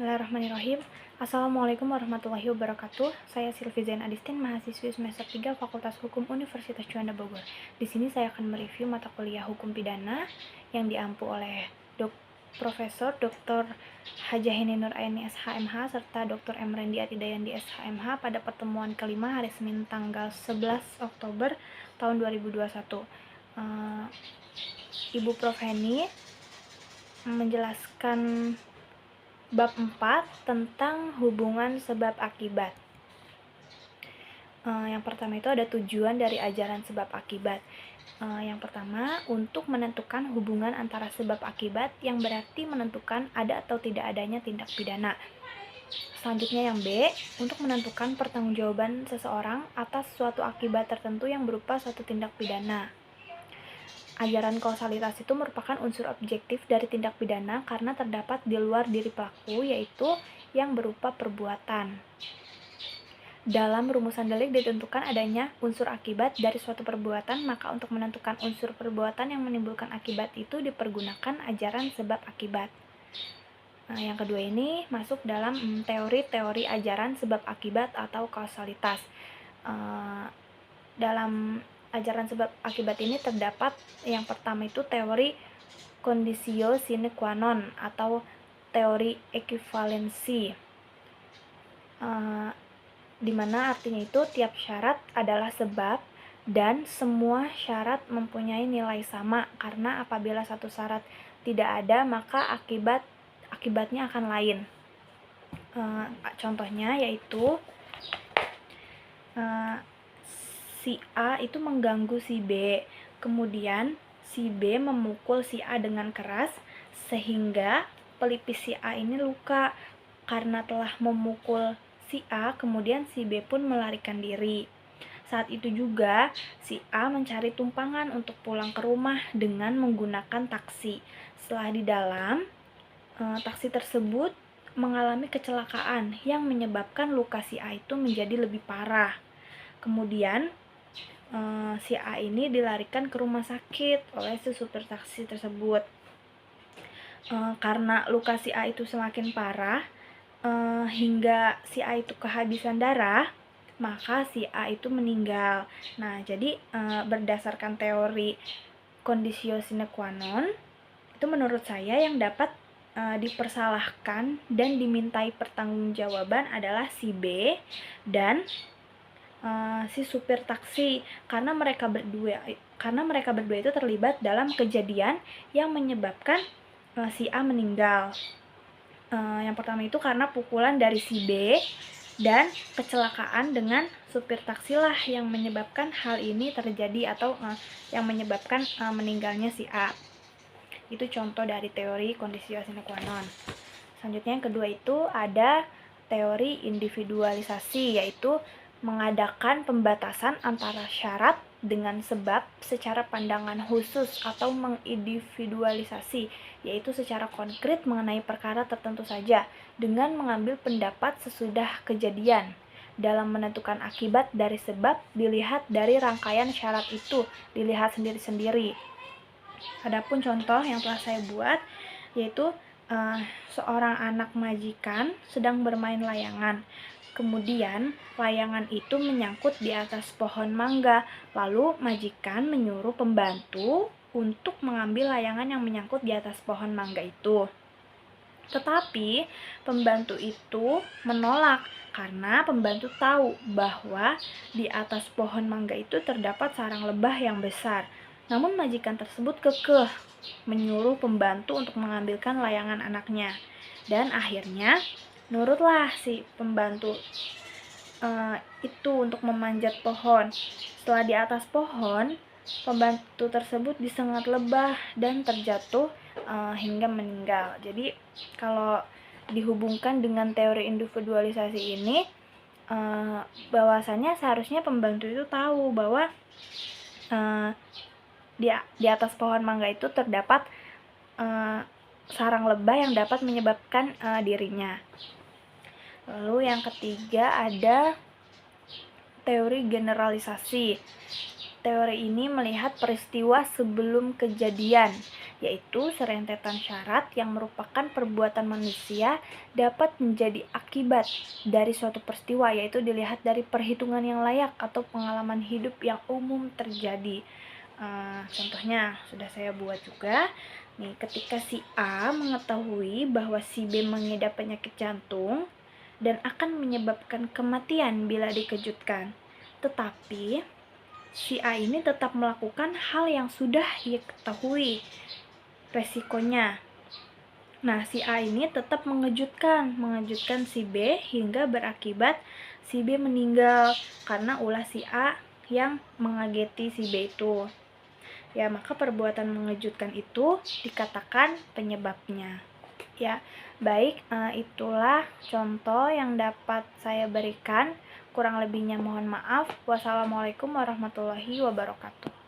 Bismillahirrahmanirrahim. Assalamualaikum warahmatullahi wabarakatuh. Saya Silvi Zain Adistin, mahasiswi semester 3 Fakultas Hukum Universitas Juanda Bogor. Di sini saya akan mereview mata kuliah Hukum Pidana yang diampu oleh Profesor Dr. Hajaheni Nur Aini SHMH serta Dr. M. Rendi Atidayandi SHMH pada pertemuan kelima hari Senin tanggal 11 Oktober tahun 2021. Ibu Prof. Heni menjelaskan bab 4 tentang hubungan sebab akibat. Yang pertama itu ada tujuan dari ajaran sebab akibat. Yang pertama, untuk menentukan hubungan antara sebab akibat yang berarti menentukan ada atau tidak adanya tindak pidana. Selanjutnya yang B, untuk menentukan pertanggungjawaban seseorang atas suatu akibat tertentu yang berupa suatu tindak pidana. Ajaran kausalitas itu merupakan unsur objektif dari tindak pidana karena terdapat di luar diri pelaku, yaitu yang berupa perbuatan. Dalam rumusan delik ditentukan adanya unsur akibat dari suatu perbuatan, maka untuk menentukan unsur perbuatan yang menimbulkan akibat itu dipergunakan ajaran sebab akibat. Yang kedua ini masuk dalam teori-teori ajaran sebab akibat atau kausalitas. Dalam ajaran sebab akibat ini terdapat yang pertama itu teori conditio sine qua non atau teori ekivalensi, di mana artinya itu tiap syarat adalah sebab dan semua syarat mempunyai nilai sama, karena apabila satu syarat tidak ada maka akibatnya akan lain. Contohnya yaitu si A itu mengganggu si B, kemudian si B memukul si A dengan keras sehingga pelipis si A ini luka. Karena telah memukul si A, kemudian si B pun melarikan diri. Saat itu juga si A mencari tumpangan untuk pulang ke rumah dengan menggunakan taksi. Setelah di dalam, taksi tersebut mengalami kecelakaan yang menyebabkan luka si A itu menjadi lebih parah. Kemudian si A ini dilarikan ke rumah sakit oleh si supir taksi tersebut. Karena luka si A itu semakin parah hingga si A itu kehabisan darah, maka si A itu meninggal. Nah, jadi berdasarkan teori conditio sine qua non, itu menurut saya yang dapat dipersalahkan dan dimintai pertanggungjawaban adalah si B dan si supir taksi, karena mereka berdua itu terlibat dalam kejadian yang menyebabkan si A meninggal. Yang pertama itu karena pukulan dari si B dan kecelakaan dengan supir taksi lah yang menyebabkan hal ini terjadi atau yang menyebabkan meninggalnya si A. Itu contoh dari teori conditio sine qua non. Selanjutnya yang kedua itu ada teori individualisasi, yaitu mengadakan pembatasan antara syarat dengan sebab secara pandangan khusus atau mengindividualisasi, yaitu secara konkret mengenai perkara tertentu saja dengan mengambil pendapat sesudah kejadian. Dalam menentukan akibat dari sebab dilihat dari rangkaian syarat itu, dilihat sendiri-sendiri. Adapun contoh yang telah saya buat yaitu seorang anak majikan sedang bermain layangan. Kemudian layangan itu menyangkut di atas pohon mangga. Lalu majikan menyuruh pembantu untuk mengambil layangan yang menyangkut di atas pohon mangga itu. Tetapi pembantu itu menolak karena pembantu tahu bahwa di atas pohon mangga itu terdapat sarang lebah yang besar. Namun majikan tersebut kekeh menyuruh pembantu untuk mengambilkan layangan anaknya. Dan akhirnya nurutlah si pembantu itu untuk memanjat pohon. Setelah di atas pohon, pembantu tersebut disengat lebah dan terjatuh hingga meninggal. Jadi kalau dihubungkan dengan teori individualisasi ini, bahwasanya seharusnya pembantu itu tahu bahwa di atas pohon mangga itu terdapat sarang lebah yang dapat menyebabkan dirinya. Lalu yang ketiga ada teori generalisasi. Teori ini melihat peristiwa sebelum kejadian. yaitu serentetan syarat yang merupakan perbuatan manusia dapat menjadi akibat dari suatu peristiwa, yaitu dilihat dari perhitungan yang layak atau pengalaman hidup yang umum terjadi. Contohnya sudah saya buat juga. Nih, ketika si A mengetahui bahwa si B mengidap penyakit jantung dan akan menyebabkan kematian bila dikejutkan, tetapi si A ini tetap melakukan hal yang sudah ia ketahui resikonya. Nah, si A ini tetap mengejutkan si B hingga berakibat si B meninggal karena ulah si A yang mengageti si B itu. Ya, maka perbuatan mengejutkan itu dikatakan penyebabnya. Ya, baik, itulah contoh yang dapat saya berikan. Kurang lebihnya mohon maaf. Wassalamualaikum warahmatullahi wabarakatuh.